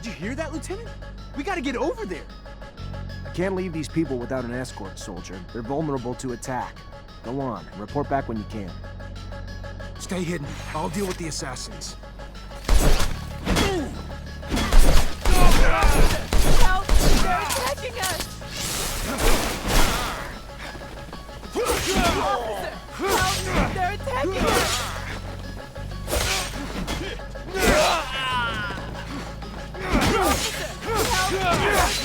Did you hear that, Lieutenant? We gotta get over there. I can't leave these people without an escort, soldier. They're vulnerable to attack. Go on, and report back when you can. Stay hidden. I'll deal with the assassins. Help! They're attacking us! Officer! Help! They're attacking us! Officer! Help! They're attacking us!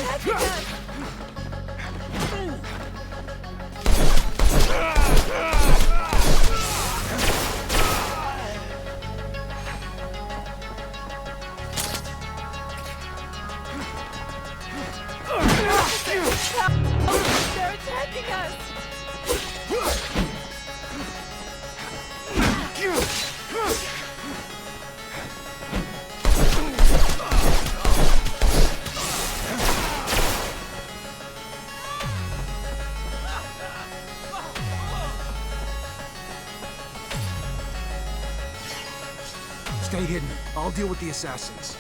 They're attacking us! Stay hidden. I'll deal with the assassins.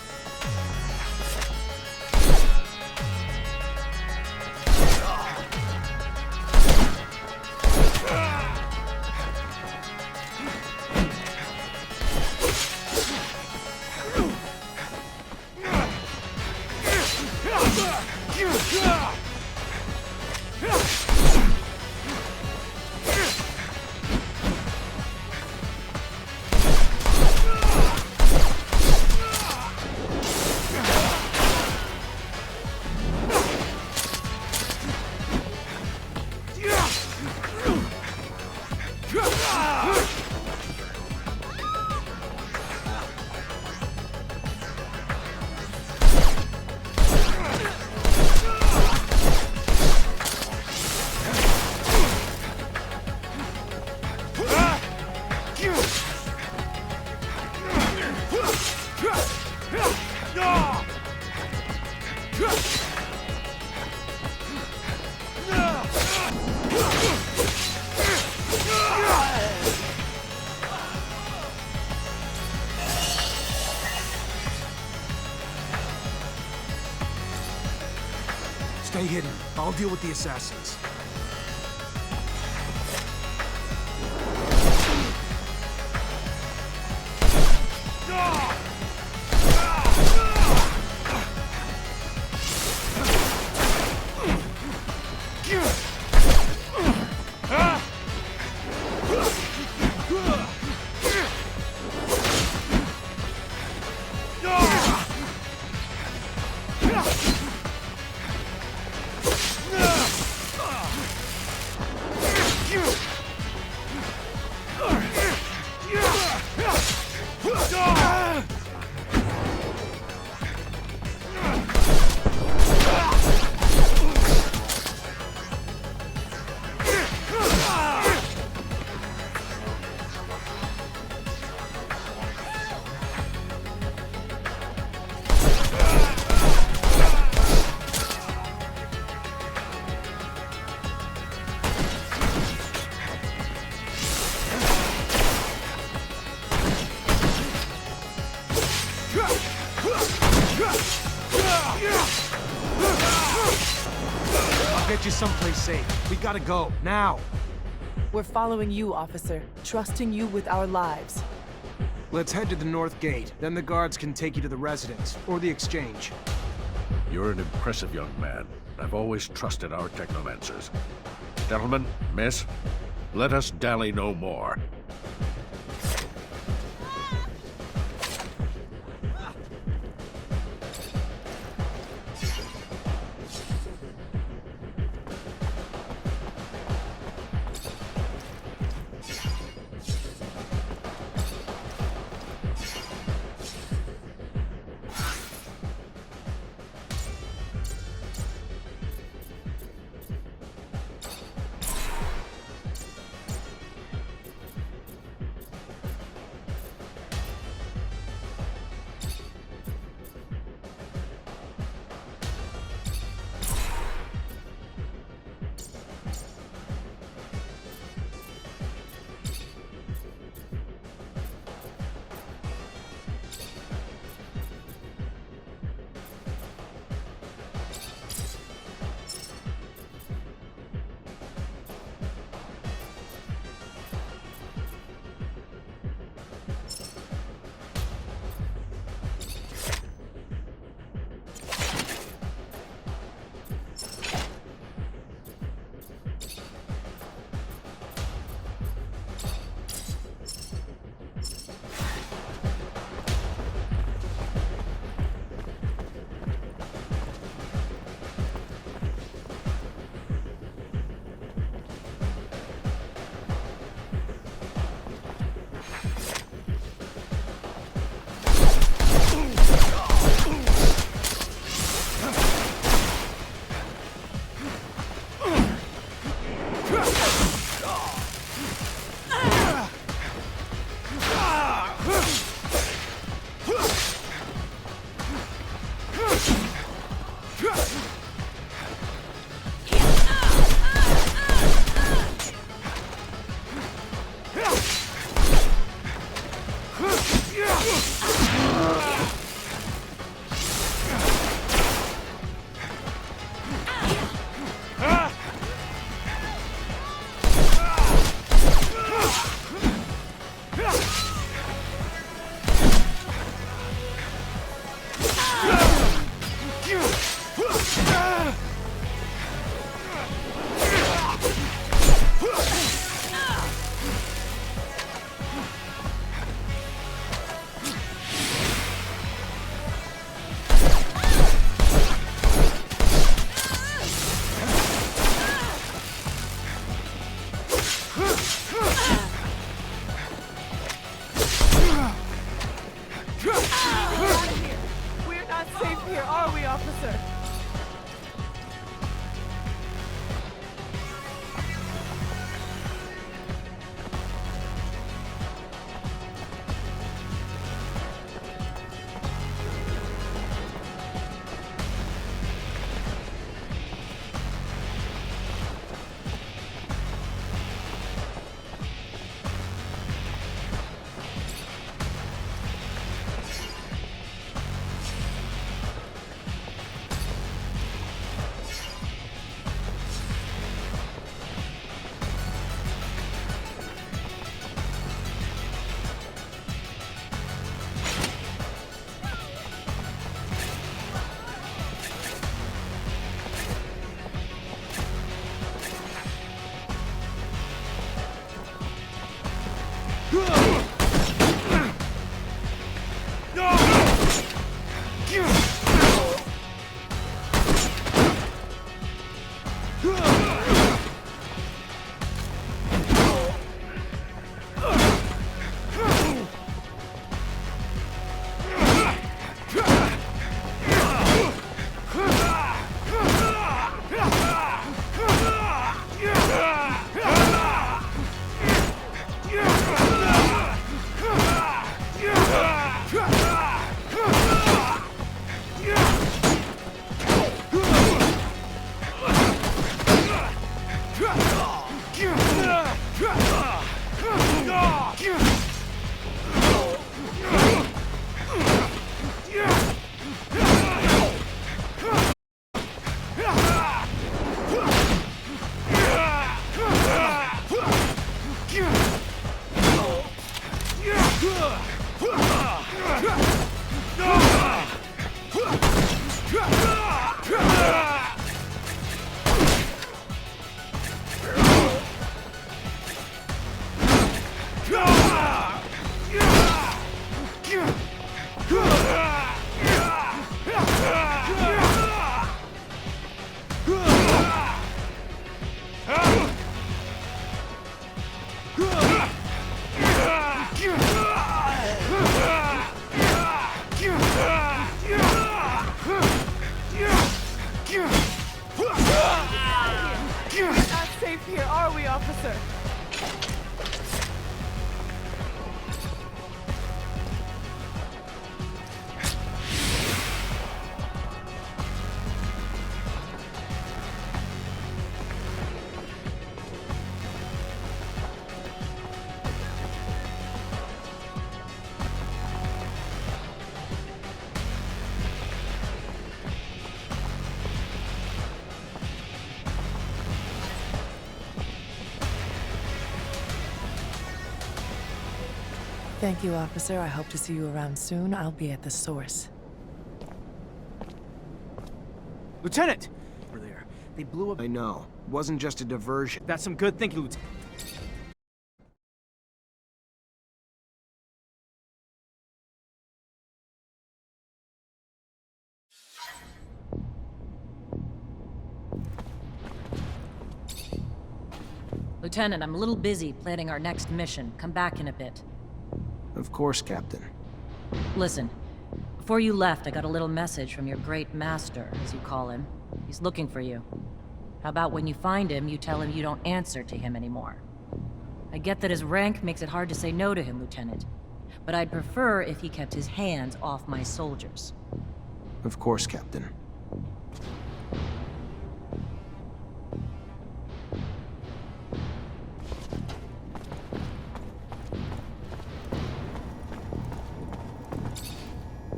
Stay hidden. I'll deal with the assassins. I'll get you someplace safe. We gotta go, now! We're following you, officer, trusting you with our lives. Let's head to the north gate, then the guards can take you to the residence, or the exchange. You're an impressive young man. I've always trusted our Tecnomancers. Gentlemen, miss, let us dally no more. We're not safe here, are we, officer? Here, are we, officer? Thank you, officer. I hope to see you around soon. I'll be at the source. Lieutenant! Over there. They blew up. I know. It wasn't just a diversion. That's some good thinking, Lieutenant. Lieutenant, I'm a little busy planning our next mission. Come back in a bit. Of course, Captain. Listen, before you left, I got a little message from your great master, as you call him. He's looking for you. How about when you find him, you tell him you don't answer to him anymore? I get that his rank makes it hard to say no to him, Lieutenant. But I'd prefer if he kept his hands off my soldiers. Of course, Captain.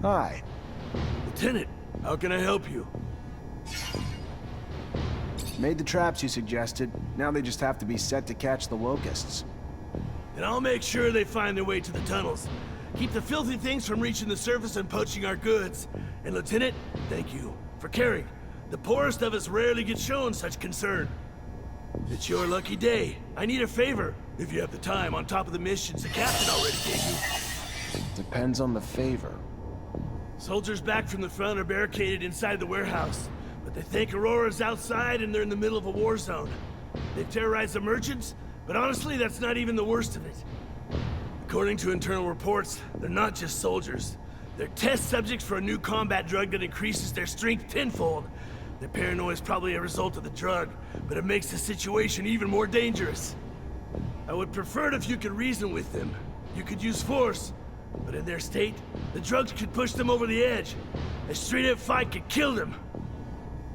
Hi. Lieutenant, how can I help you? Made the traps you suggested. Now they just have to be set to catch the locusts. And I'll make sure they find their way to the tunnels. Keep the filthy things from reaching the surface and poaching our goods. And Lieutenant, thank you for caring. The poorest of us rarely get shown such concern. It's your lucky day. I need a favor, if you have the time, on top of the missions the captain already gave you. Depends on the favor. Soldiers back from the front are barricaded inside the warehouse. But they think Aurora's outside and they're in the middle of a war zone. They've terrorized the merchants, but honestly, that's not even the worst of it. According to internal reports, they're not just soldiers. They're test subjects for a new combat drug that increases their strength tenfold. Their paranoia is probably a result of the drug, but it makes the situation even more dangerous. I would prefer it if you could reason with them. You could use force, but in their state, the drugs could push them over the edge. A straight-up fight could kill them.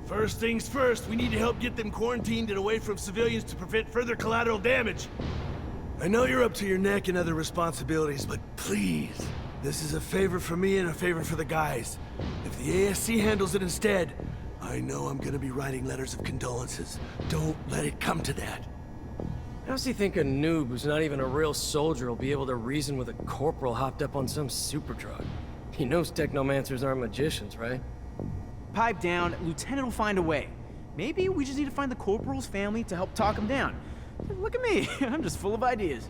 First things first, we need to help get them quarantined and away from civilians to prevent further collateral damage. I know you're up to your neck in other responsibilities, but please, this is a favor for me and a favor for the guys. If the ASC handles it instead, I know I'm gonna be writing letters of condolences. Don't let it come to that. How's he think a noob who's not even a real soldier will be able to reason with a corporal hopped up on some super drug? He knows Technomancers aren't magicians, right? Pipe down, Lieutenant will find a way. Maybe we just need to find the Corporal's family to help talk him down. Look at me, I'm just full of ideas.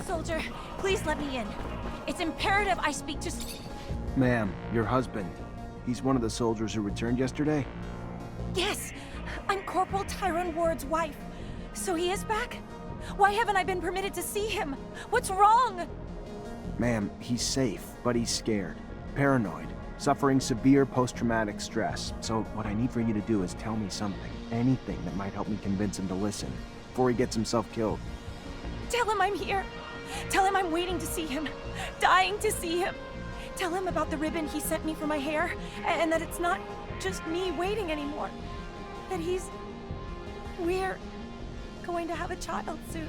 Soldier, please let me in. It's imperative I speak to... Ma'am, your husband. He's one of the soldiers who returned yesterday? Yes, I'm Corporal Tyrone Ward's wife. So he is back? Why haven't I been permitted to see him? What's wrong? Ma'am, he's safe, but he's scared. Paranoid. Suffering severe post-traumatic stress. So what I need for you to do is tell me something. Anything that might help me convince him to listen. Before he gets himself killed. Tell him I'm here. Tell him I'm waiting to see him. Dying to see him. Tell him about the ribbon he sent me for my hair, and that it's not just me waiting anymore. That we're going to have a child soon.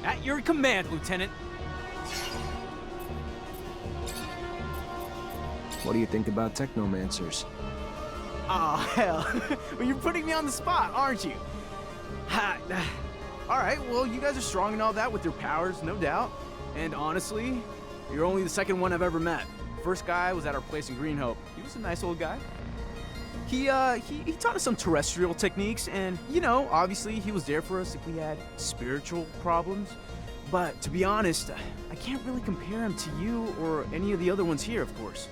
At your command, Lieutenant. What do you think about Technomancers? Oh, hell. Well, you're putting me on the spot, aren't you? Alright, well, you guys are strong and all that with your powers, no doubt. And honestly, you're only the second one I've ever met. First guy was at our place in Green Hope. He was a nice old guy. He taught us some terrestrial techniques, and, you know, obviously he was there for us if we had spiritual problems. But to be honest, I can't really compare him to you or any of the other ones here, of course.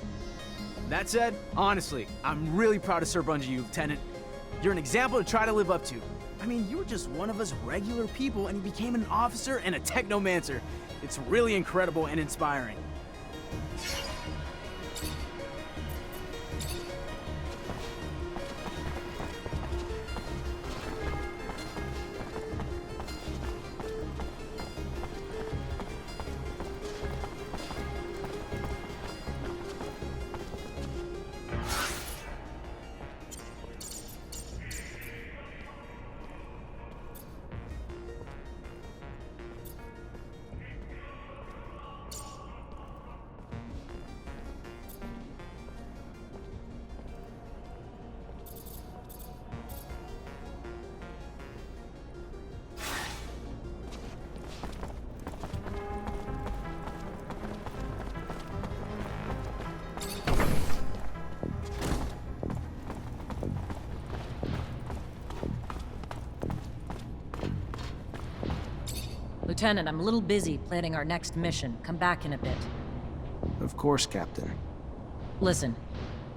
That said, honestly, I'm really proud to serve under you, Lieutenant. You're an example to try to live up to. I mean, you were just one of us regular people, and you became an officer and a Technomancer. It's really incredible and inspiring. Lieutenant, I'm a little busy planning our next mission. Come back in a bit. Of course, Captain. Listen,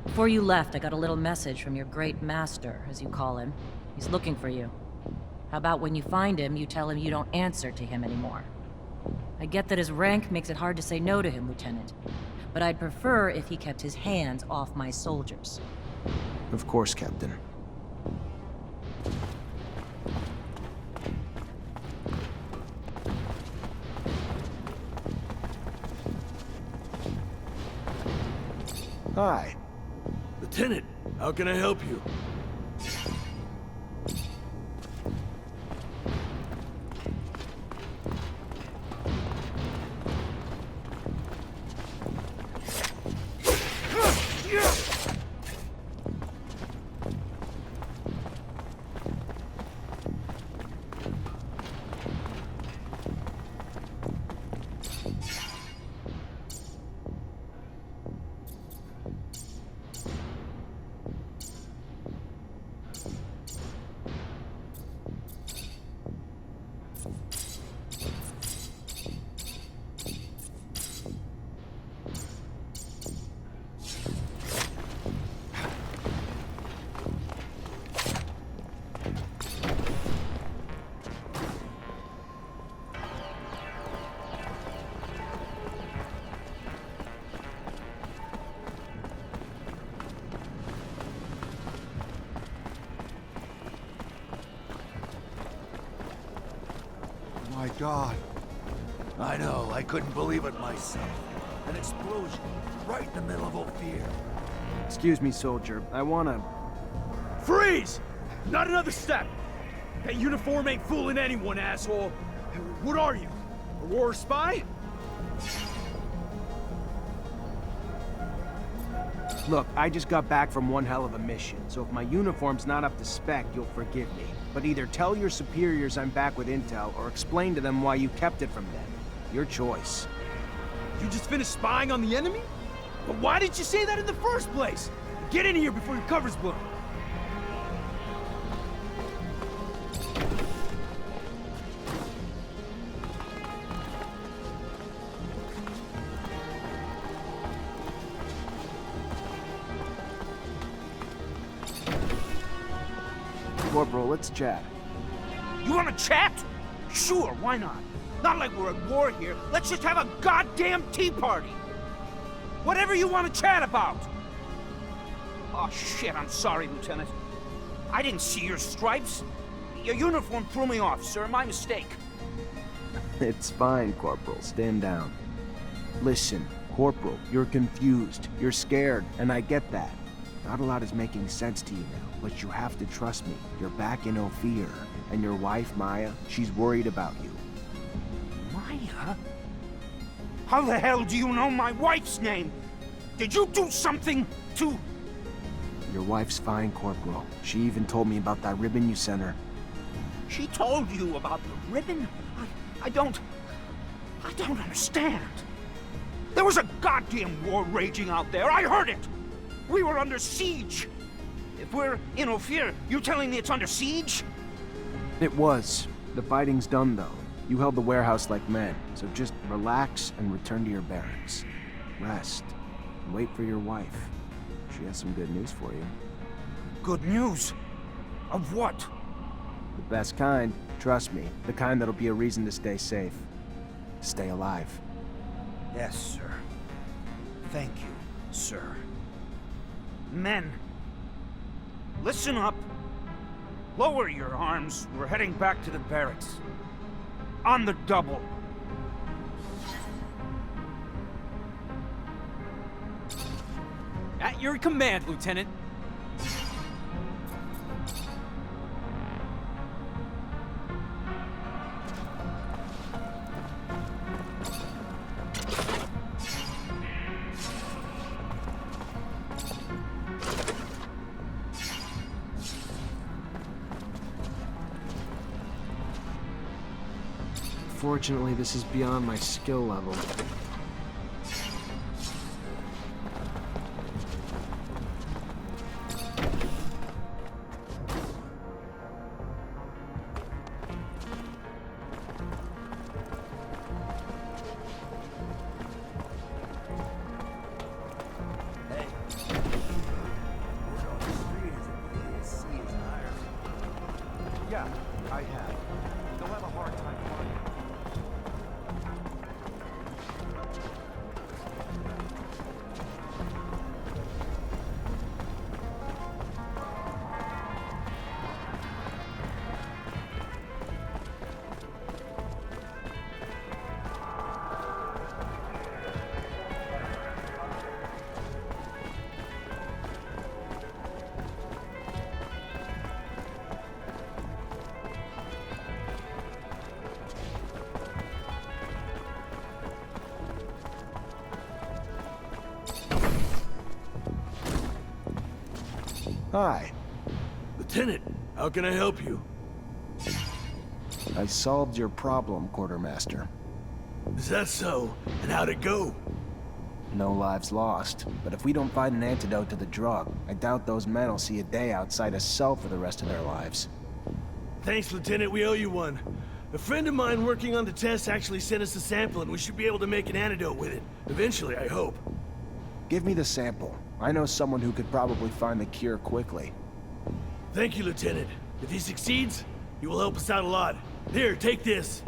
before you left, I got a little message from your great master, as you call him. He's looking for you. How about when you find him, you tell him you don't answer to him anymore? I get that his rank makes it hard to say no to him, Lieutenant. But I'd prefer if he kept his hands off my soldiers. Of course, Captain. Hi. Lieutenant, how can I help you? My God. I know, I couldn't believe it myself. An explosion right in the middle of Ophir. Excuse me, soldier. I wanna... Freeze! Not another step! That uniform ain't fooling anyone, asshole! What are you? A war spy? Look, I just got back from one hell of a mission, so if my uniform's not up to spec, you'll forgive me. But either tell your superiors I'm back with intel, or explain to them why you kept it from them. Your choice. You just finished spying on the enemy? But why didn't you say that in the first place? Get in here before your cover's blown. Corporal, let's chat. You wanna chat? Sure, why not? Not like we're at war here. Let's just have a goddamn tea party. Whatever you want to chat about. Oh, shit, I'm sorry, Lieutenant. I didn't see your stripes. Your uniform threw me off, sir. My mistake. It's fine, Corporal. Stand down. Listen, Corporal, you're confused. You're scared, and I get that. Not a lot is making sense to you now, but you have to trust me. You're back in Ophir, and your wife, Maya, she's worried about you. Maya? How the hell do you know my wife's name? Did you do something to... Your wife's fine, Corporal. She even told me about that ribbon you sent her. She told you about the ribbon? I don't understand. There was a goddamn war raging out there. I heard it. We were under siege. If we're in Ophir, you telling me it's under siege? It was. The fighting's done, though. You held the warehouse like men, so just relax and return to your barracks. Rest. And wait for your wife. She has some good news for you. Good news? Of what? The best kind. Trust me. The kind that'll be a reason to stay safe. Stay alive. Yes, sir. Thank you, sir. Men, listen up. Lower your arms. We're heading back to the barracks. On the double. At your command, Lieutenant. Fortunately, this is beyond my skill level. Yeah, I have. They'll have a hard time finding it. Hi. Lieutenant, how can I help you? I solved your problem, Quartermaster. Is that so? And how'd it go? No lives lost. But if we don't find an antidote to the drug, I doubt those men will see a day outside a cell for the rest of their lives. Thanks, Lieutenant. We owe you one. A friend of mine working on the test actually sent us a sample, and we should be able to make an antidote with it. Eventually, I hope. Give me the sample. I know someone who could probably find the cure quickly. Thank you, Lieutenant. If he succeeds, he will help us out a lot. Here, take this.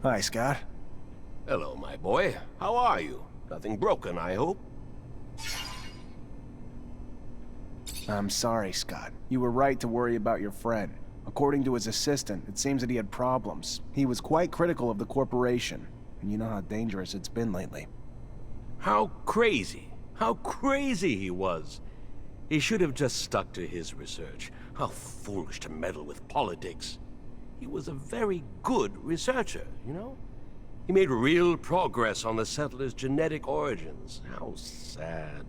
Hi, Scott. Hello, my boy. How are you? Nothing broken, I hope? I'm sorry, Scott. You were right to worry about your friend. According to his assistant, it seems that he had problems. He was quite critical of the corporation, and you know how dangerous it's been lately. How crazy he was. He should have just stuck to his research. How foolish to meddle with politics. He was a very good researcher, you know? He made real progress on the settlers' genetic origins. How sad.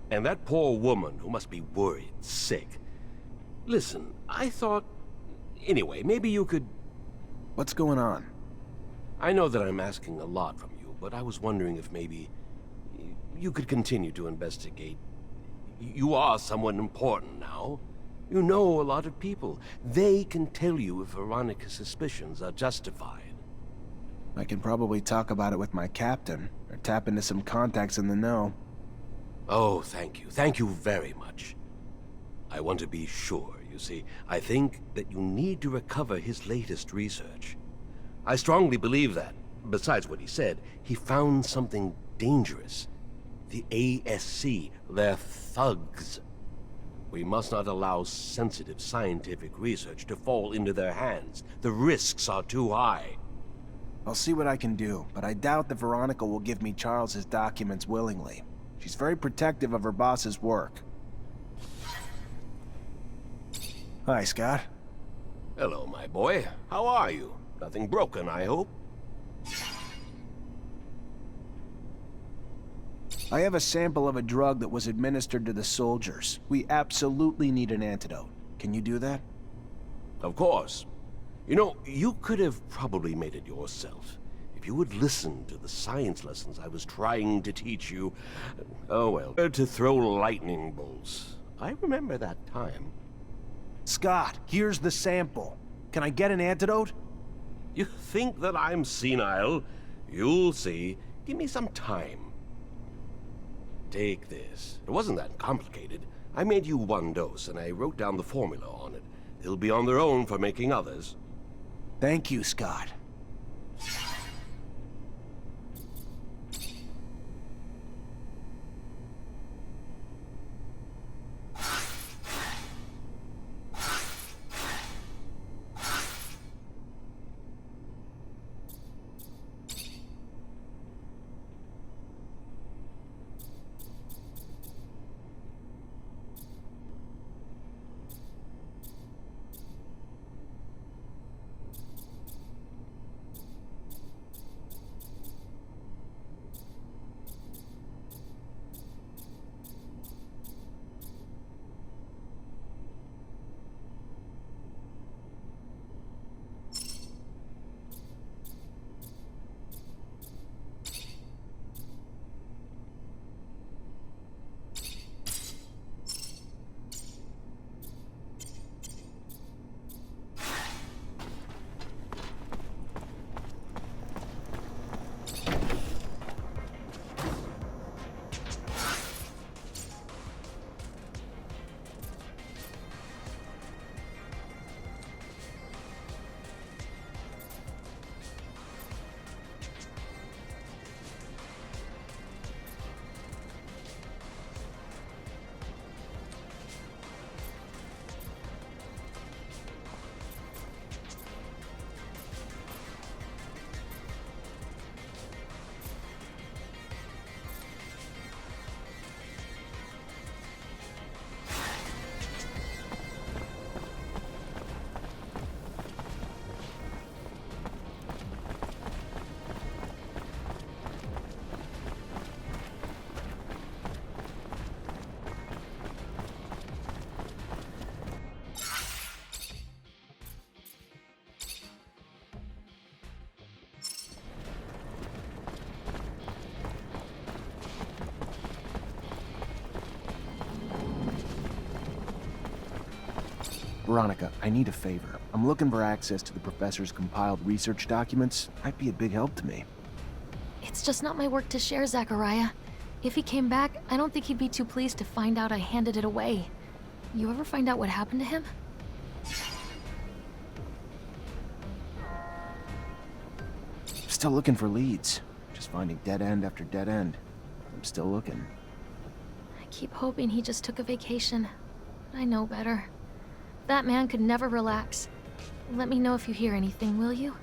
And that poor woman who must be worried, sick. Listen, I thought... Anyway, maybe you could... What's going on? I know that I'm asking a lot from you, but I was wondering if maybe... you could continue to investigate. You are someone important now. You know a lot of people. They can tell you if Veronica's suspicions are justified. I can probably talk about it with my captain, or tap into some contacts in the know. Oh, thank you. Thank you very much. I want to be sure, you see. I think that you need to recover his latest research. I strongly believe that, besides what he said, he found something dangerous. The ASC, they're thugs. We must not allow sensitive scientific research to fall into their hands. The risks are too high. I'll see what I can do, but I doubt that Veronica will give me Charles's documents willingly. She's very protective of her boss's work. Hi, Scott. Hello, my boy. How are you? Nothing broken, I hope? I have a sample of a drug that was administered to the soldiers. We absolutely need an antidote. Can you do that? Of course. You know, you could have probably made it yourself. If you would listen to the science lessons I was trying to teach you... Oh well, to throw lightning bolts. I remember that time. Scott, here's the sample. Can I get an antidote? You think that I'm senile? You'll see. Give me some time. Take this. It wasn't that complicated. I made you one dose, and I wrote down the formula on it. They'll be on their own for making others. Thank you, Scott. Veronica, I need a favor. I'm looking for access to the professor's compiled research documents. Might be a big help to me. It's just not my work to share, Zachariah. If he came back, I don't think he'd be too pleased to find out I handed it away. You ever find out what happened to him? Still looking for leads. Just finding dead end after dead end. I'm still looking. I keep hoping he just took a vacation. But I know better. That man could never relax. Let me know if you hear anything, will you?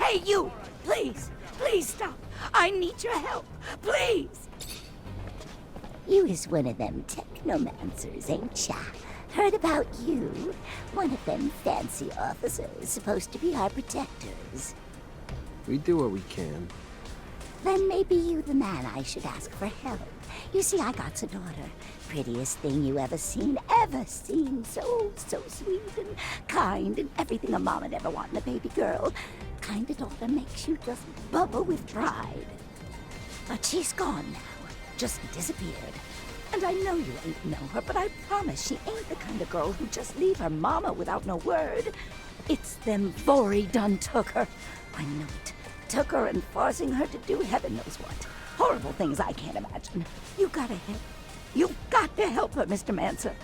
Hey, you! Please! Please stop! I need your help! Please! You is one of them Technomancers, ain't ya? Heard about you. One of them fancy officers supposed to be our protectors. We do what we can. Then maybe you the man I should ask for help. You see, I got a daughter. Prettiest thing you ever seen, ever seen. So sweet and kind and everything a mom'd ever want in a baby girl. Kind of daughter makes you just bubble with pride. But she's gone now. Just disappeared. And I know you ain't know her, but I promise she ain't the kind of girl who just leave her mama without no word. It's them Vori done took her. I know it. Took her and forcing her to do heaven knows what. Horrible things I can't imagine. You gotta help. You've got to help her, Mr. Mancer.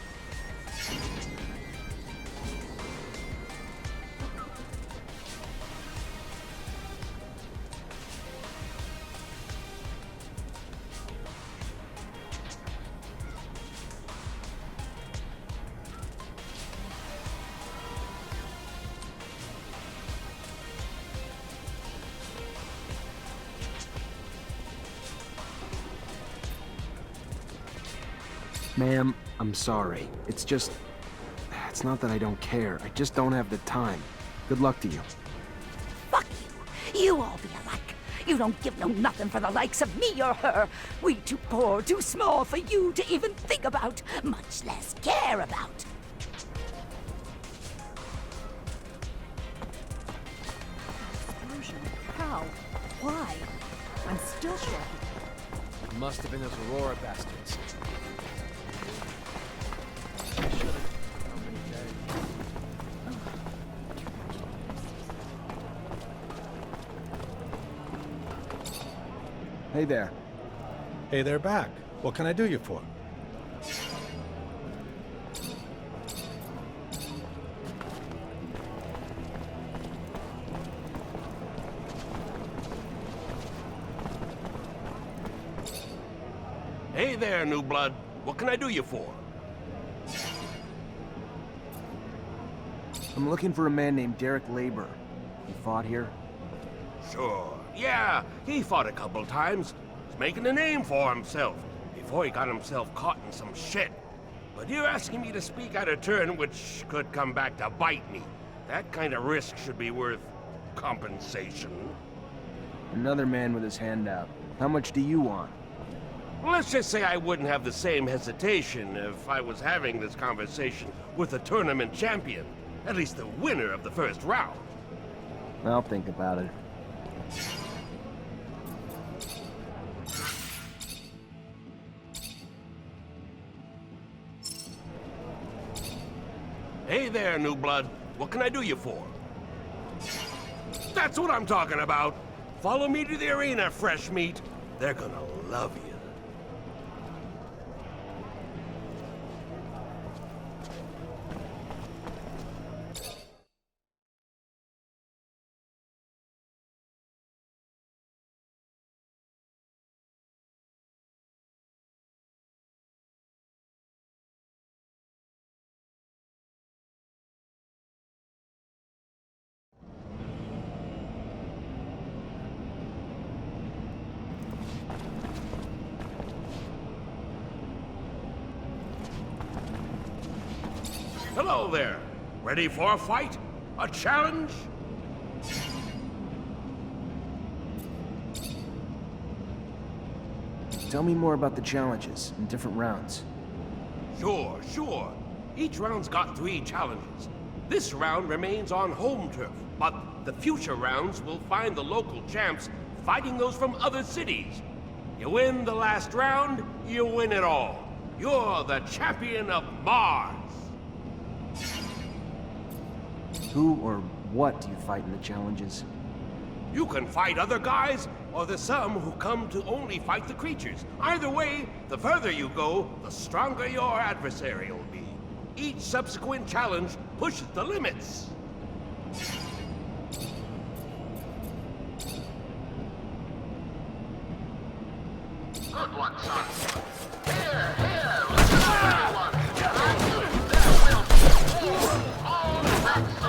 Ma'am, I'm sorry. It's not that I don't care. I just don't have the time. Good luck to you. Fuck you. You all be alike. You don't give no nothing for the likes of me or her. We too poor, too small for you to even think about, much less care about. Explosion? How? Why? I'm still shaking. It must have been those Aurora bastards. Hey there. Hey there back. What can I do you for? Hey there, new blood. What can I do you for? I'm looking for a man named Derek Labor. He fought here? Sure. Yeah, he fought a couple times. He's making a name for himself before he got himself caught in some shit. But you're asking me to speak out of turn, which could come back to bite me. That kind of risk should be worth compensation. Another man with his hand out. How much do you want? Let's just say I wouldn't have the same hesitation if I was having this conversation with a tournament champion. At least the winner of the first round. I'll think about it. Hey there, new blood. What can I do you for? That's what I'm talking about. Follow me to the arena, fresh meat. They're gonna love you. Hello there. Ready for a fight? A challenge? Tell me more about the challenges in different rounds. Sure. Each round's got 3 challenges. This round remains on home turf, but the future rounds will find the local champs fighting those from other cities. You win the last round, you win it all. You're the champion of Mars. Who or what do you fight in the challenges? You can fight other guys, or there's some who come to only fight the creatures. Either way, the further you go, the stronger your adversary will be. Each subsequent challenge pushes the limits. Good one, son. Here, listen to everyone. There will be all that's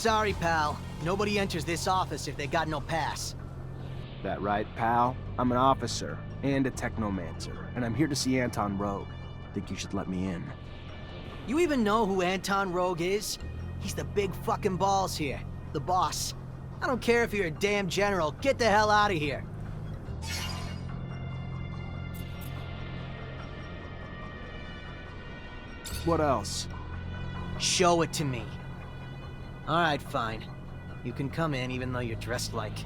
Sorry, pal. Nobody enters this office if they got no pass. That right, pal? I'm an officer and a Technomancer, and I'm here to see Anton Rogue. Think you should let me in. You even know who Anton Rogue is? He's the big fucking balls here. The boss. I don't care if you're a damn general. Get the hell out of here. What else? Show it to me. Alright, fine. You can come in even though you're dressed like...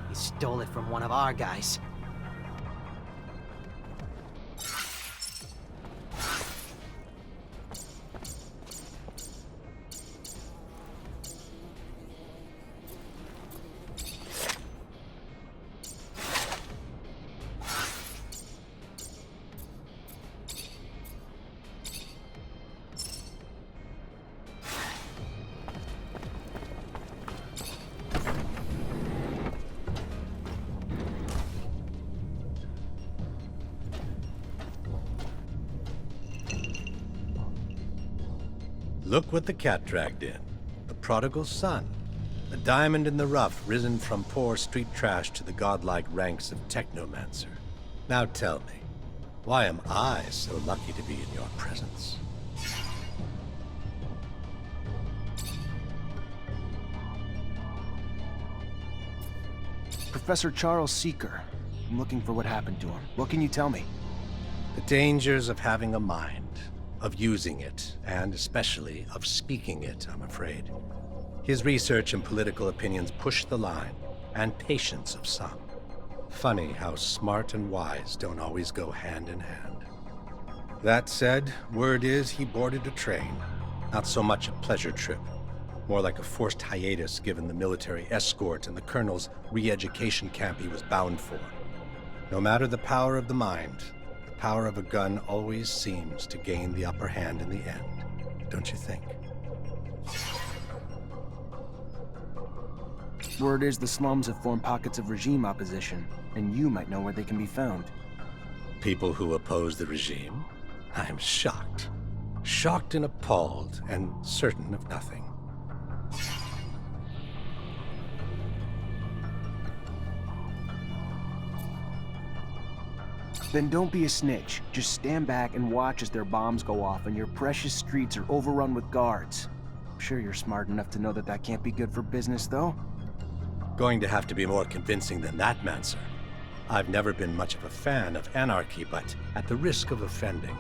you stole it from one of our guys. Look what the cat dragged in. The prodigal son. A diamond in the rough, risen from poor street trash to the godlike ranks of Tecnomancer. Now tell me, why am I so lucky to be in your presence? Professor Charles Seeker. I'm looking for what happened to him. What can you tell me? The dangers of having a mind, of using it, and especially of speaking it, I'm afraid. His research and political opinions push the line, and patience of some. Funny how smart and wise don't always go hand in hand. That said, word is he boarded a train. Not so much a pleasure trip. More like a forced hiatus given the military escort and the colonel's re-education camp he was bound for. No matter the power of the mind, the power of a gun always seems to gain the upper hand in the end, don't you think? Word is the slums have formed pockets of regime opposition, and you might know where they can be found. People who oppose the regime? I'm shocked. Shocked and appalled, and certain of nothing. Then don't be a snitch. Just stand back and watch as their bombs go off and your precious streets are overrun with guards. I'm sure you're smart enough to know that that can't be good for business, though. Going to have to be more convincing than that, Mancer. I've never been much of a fan of anarchy, but at the risk of offending,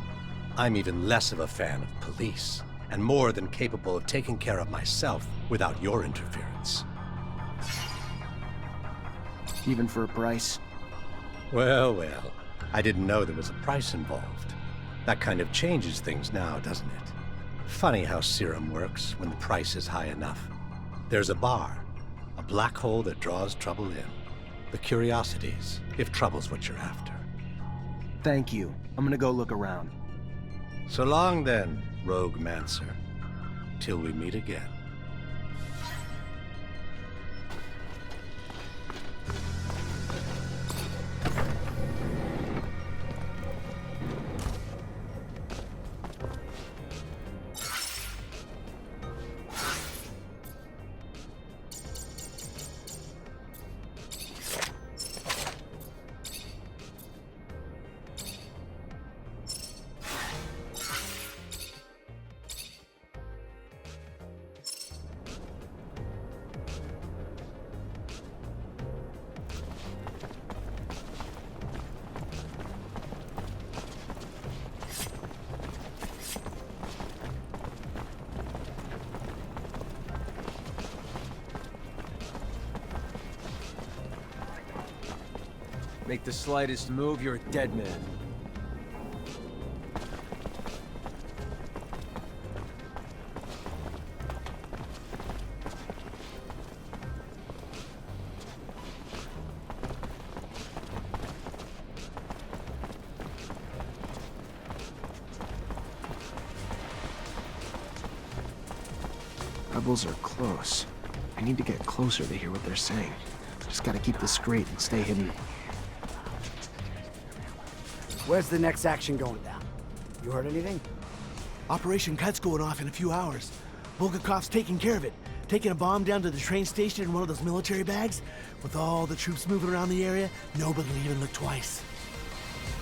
I'm even less of a fan of police, and more than capable of taking care of myself without your interference. Even for a price? Well, well. I didn't know there was a price involved. That kind of changes things now, doesn't it? Funny how serum works when the price is high enough. There's a bar, a black hole that draws trouble in. The curiosities, if trouble's what you're after. Thank you. I'm gonna go look around. So long then, Rogue Mancer. Till we meet again. Make the slightest move, you're a dead man. Rebels are close. I need to get closer to hear what they're saying. Just gotta keep this straight and stay hidden. Where's the next action going down? You heard anything? Operation Cut's going off in a few hours. Bulgakov's taking care of it. Taking a bomb down to the train station in one of those military bags. With all the troops moving around the area, nobody will even look twice.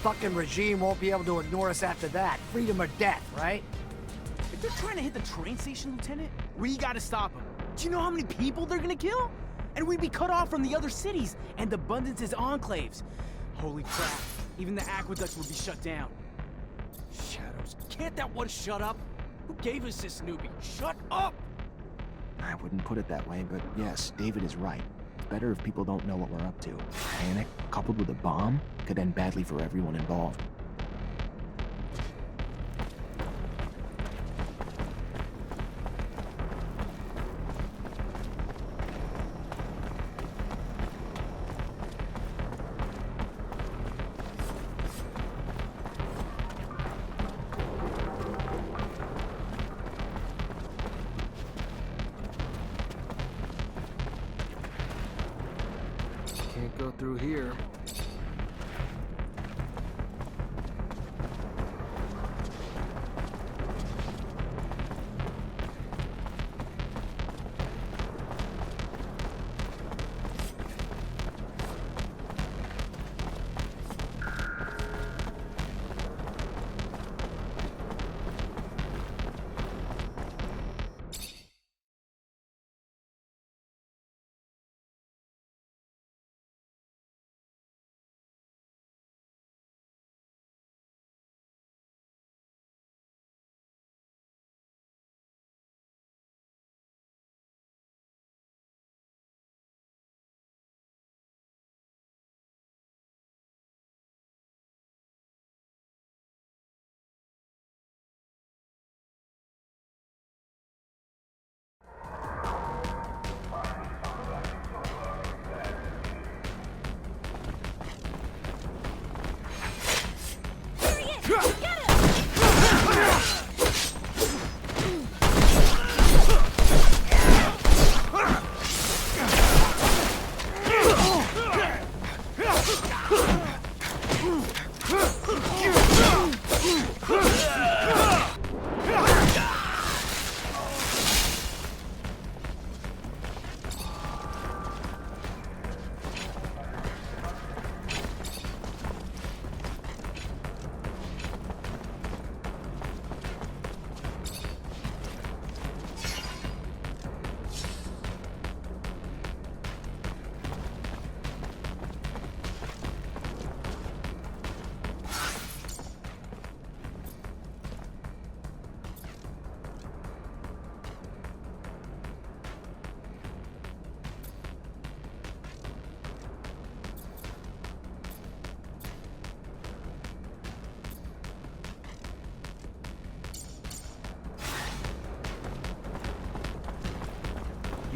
Fucking regime won't be able to ignore us after that. Freedom or death, right? If they're trying to hit the train station, Lieutenant, we gotta stop them. Do you know how many people they're gonna kill? And we'd be cut off from the other cities and Abundance's enclaves. Holy crap. Even the aqueducts would be shut down. Shadows, can't that one shut up? Who gave us this newbie? Shut up! I wouldn't put it that way, but yes, David is right. It's better if people don't know what we're up to. Panic, coupled with a bomb, could end badly for everyone involved. Can't go through here.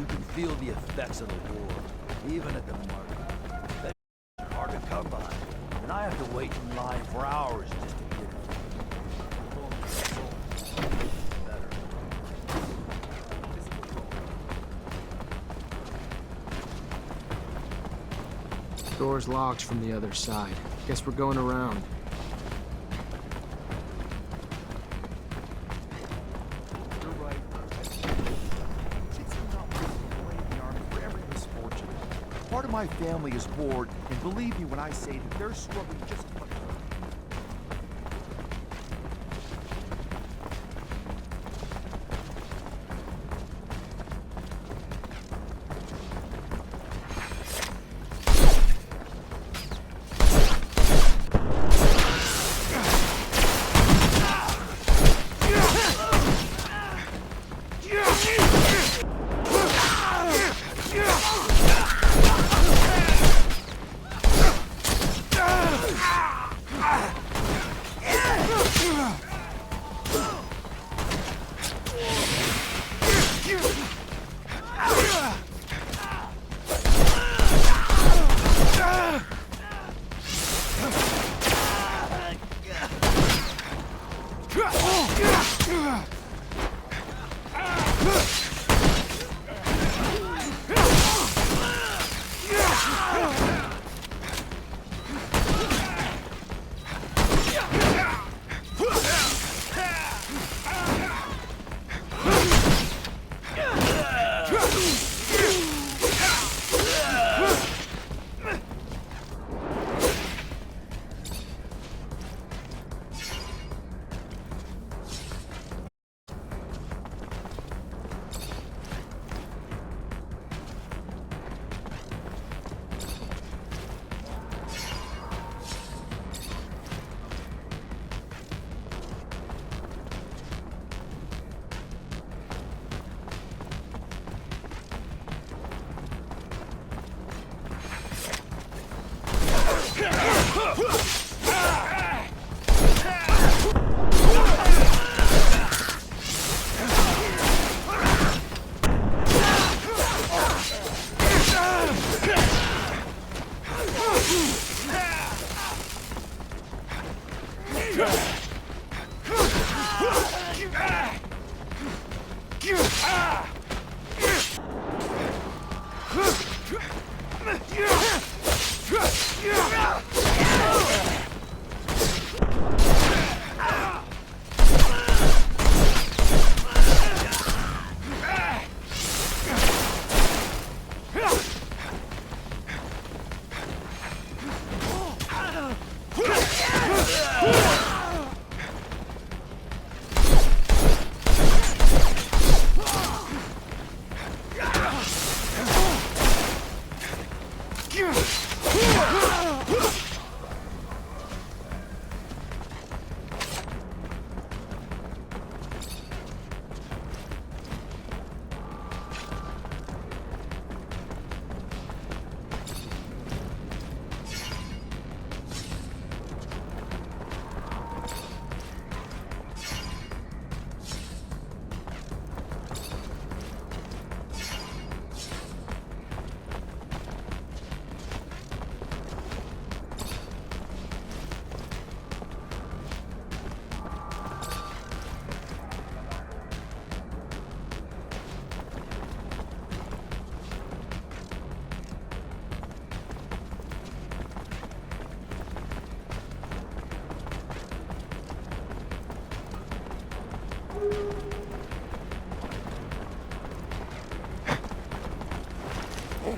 can feel the effects of the war, even at the market. That's hard to come by, and I have to wait in line for hours just to get it. Door's locked from the other side. Guess we're going around. You're right. It's not way in the army for every misfortune. Part of my family is bored, and believe me when I say that they're struggling just as much.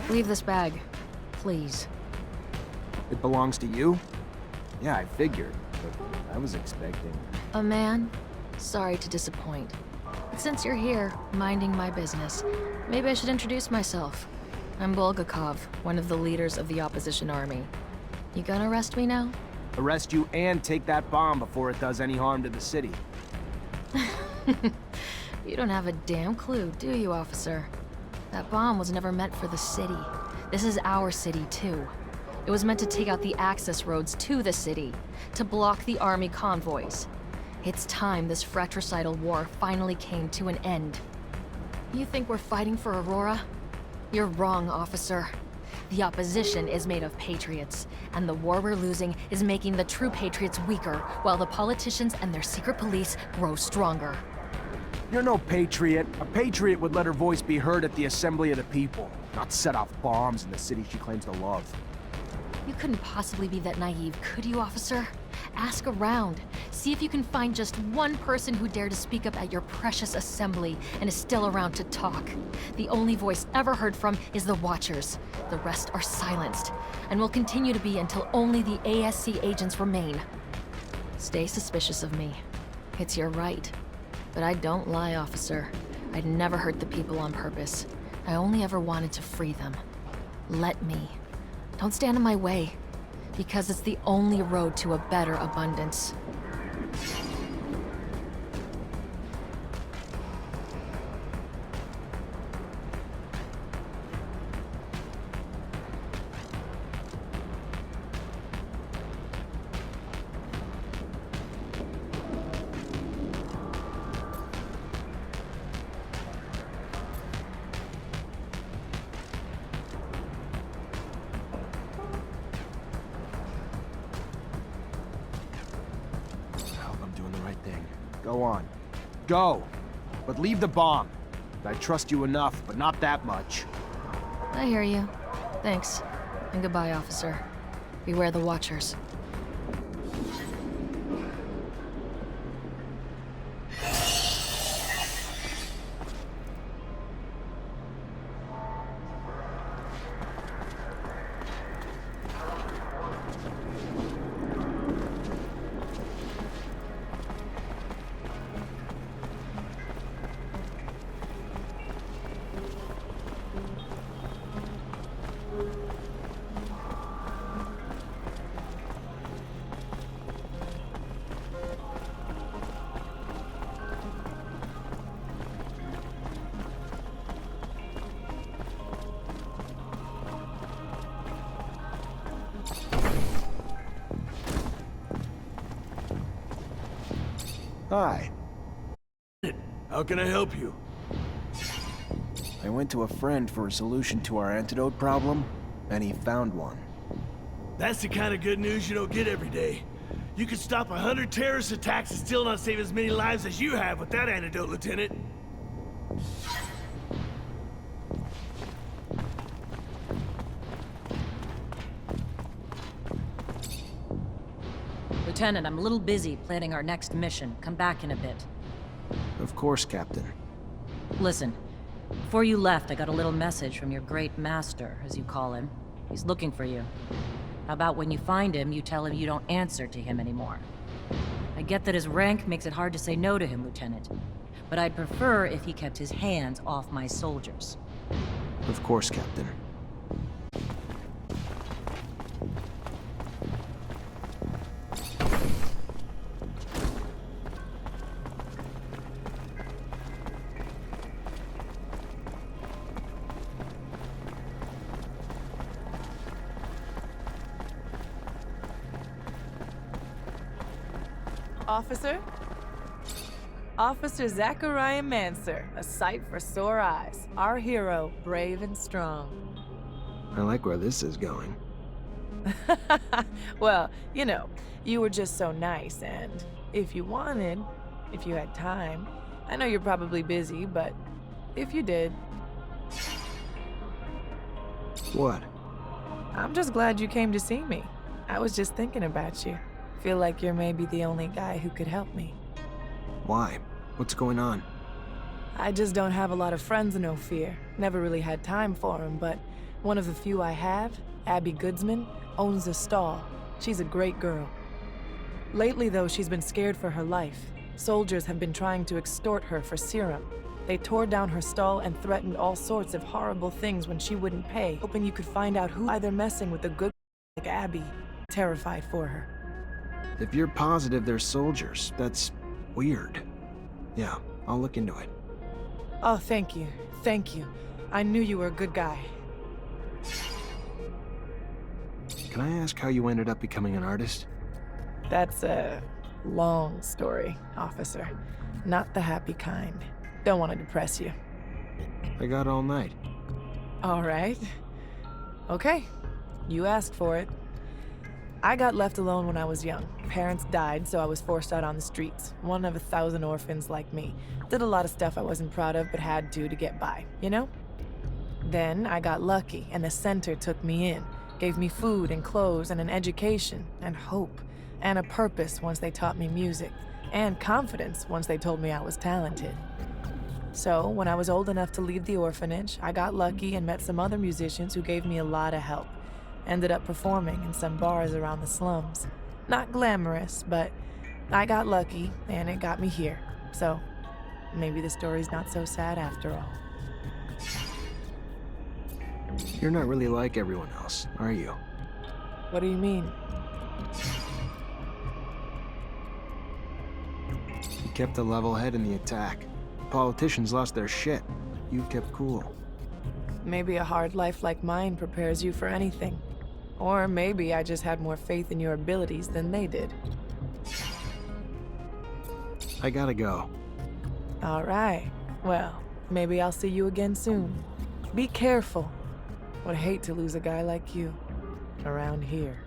Leave this bag, please. It belongs to you? Yeah, I figured, but I was expecting... A man? Sorry to disappoint. But since you're here, minding my business, maybe I should introduce myself. I'm Bulgakov, one of the leaders of the opposition army. You gonna arrest me now? Arrest you and take that bomb before it does any harm to the city. You don't have a damn clue, do you, officer? That bomb was never meant for the city. This is our city, too. It was meant to take out the access roads to the city, to block the army convoys. It's time this fratricidal war finally came to an end. You think we're fighting for Aurora? You're wrong, officer. The opposition is made of patriots, and the war we're losing is making the true patriots weaker, while the politicians and their secret police grow stronger. You're no patriot. A patriot would let her voice be heard at the assembly of the people, not set off bombs in the city she claims to love. You couldn't possibly be that naive, could you, officer? Ask around. See if you can find just one person who dared to speak up at your precious assembly and is still around to talk. The only voice ever heard from is the Watchers. The rest are silenced, and will continue to be until only the ASC agents remain. Stay suspicious of me. It's your right. But I don't lie, officer. I'd never hurt the people on purpose. I only ever wanted to free them. Let me. Don't stand in my way, because it's the only road to a better abundance. Go on. Go! But leave the bomb. I trust you enough, but not that much. I hear you. Thanks. And goodbye, officer. Beware the Watchers. Hi. How can I help you? I went to a friend for a solution to our antidote problem, and he found one. That's the kind of good news you don't get every day. You could stop 100 terrorist attacks and still not save as many lives as you have with that antidote, Lieutenant. Lieutenant, I'm a little busy planning our next mission. Come back in a bit. Of course, Captain. Listen, before you left, I got a little message from your great master, as you call him. He's looking for you. How about when you find him, you tell him you don't answer to him anymore? I get that his rank makes it hard to say no to him, Lieutenant. But I'd prefer if he kept his hands off my soldiers. Of course, Captain. Officer? Officer Zachariah Mancer, a sight for sore eyes. Our hero, brave and strong. I like where this is going. Well, you know, you were just so nice, and if you wanted, if you had time, I know you're probably busy, but if you did... What? I'm just glad you came to see me. I was just thinking about you. Feel like you're maybe the only guy who could help me. Why? What's going on? I just don't have a lot of friends in Ophir. Never really had time for them, but one of the few I have, Abby Goodsman, owns a stall. She's a great girl. Lately, though, she's been scared for her life. Soldiers have been trying to extort her for serum. They tore down her stall and threatened all sorts of horrible things when she wouldn't pay, hoping you could find out who either messing with a good like Abby, terrified for her. If you're positive they're soldiers, that's weird. Yeah, I'll look into it. Oh, thank you. Thank you. I knew you were a good guy. Can I ask how you ended up becoming an artist? That's a long story, officer. Not the happy kind. Don't want to depress you. I got all night. All right. Okay, you asked for it. I got left alone when I was young. Parents died, so I was forced out on the streets. One of 1,000 orphans like me. Did a lot of stuff I wasn't proud of, but had to get by, you know? Then I got lucky, and the center took me in. Gave me food and clothes and an education and hope. And a purpose once they taught me music. And confidence once they told me I was talented. So, when I was old enough to leave the orphanage, I got lucky and met some other musicians who gave me a lot of help. Ended up performing in some bars around the slums. Not glamorous, but I got lucky, and it got me here. So, maybe the story's not so sad after all. You're not really like everyone else, are you? What do you mean? You kept a level head in the attack. Politicians lost their shit. You kept cool. Maybe a hard life like mine prepares you for anything. Or maybe I just had more faith in your abilities than they did. I gotta go. All right. Well, maybe I'll see you again soon. Be careful. Would hate to lose a guy like you around here.